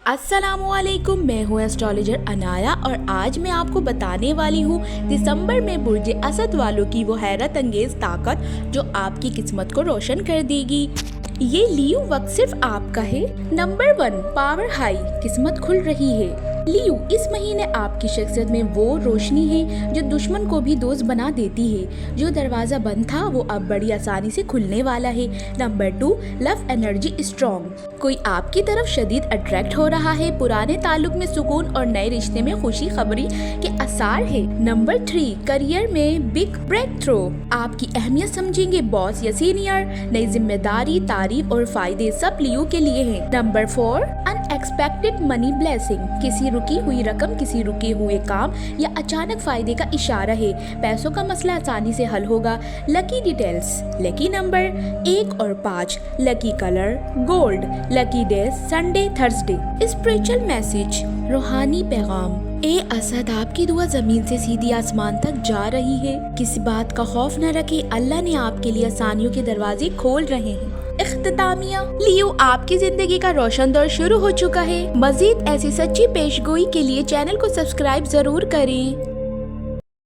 अस्सलामुअलैकुम, मैं हूँ एस्ट्रोलॉजर अनाया और आज मैं आपको बताने वाली हूँ दिसंबर में बुर्ज असद वालों की वो हैरत अंगेज ताकत जो आपकी किस्मत को रोशन कर देगी। ये लियो वक्त सिर्फ आपका है। नंबर 1, पावर हाई, किस्मत खुल रही है। लियो, इस महीने आपकी शख्सियत में वो रोशनी है जो दुश्मन को भी दोस्त बना देती है। जो दरवाजा बंद था वो अब बड़ी आसानी से खुलने वाला है। नंबर 2, लव एनर्जी स्ट्रॉन्ग, कोई आपकी तरफ शदीद अट्रैक्ट हो रहा है। पुराने ताल्लुक में सुकून और नए रिश्ते में खुशी खबरी के आसार है। नंबर 3, करियर में बिग ब्रेक थ्रू, आपकी अहमियत समझेंगे बॉस या सीनियर। नई जिम्मेदारी, तारीफ और फायदे सब लियो के लिए हैं। नंबर 4, अनएक्सपेक्टेड मनी ब्लेसिंग, किसी रुकी हुई रकम, किसी रुके हुए काम या अचानक फायदे का इशारा है। पैसों का मसला आसानी से हल होगा। लकी डिटेल्स, लकी नंबर 1 और 5, lucky colour gold, lucky days Sunday Thursday. Spiritual message, रूहानी पैगाम, ए असद, आपकी दुआ जमीन से सीधी आसमान तक जा रही है। किसी बात का खौफ न रखे, अल्लाह ने आपके लिए आसानियों के दरवाजे खोल रहे हैं। इख्तितामिया, लियो, आपकी जिंदगी का रोशन दौर शुरू हो चुका है। मजीद ऐसी सच्ची पेशगोई के लिए चैनल को सब्सक्राइब जरूर करें।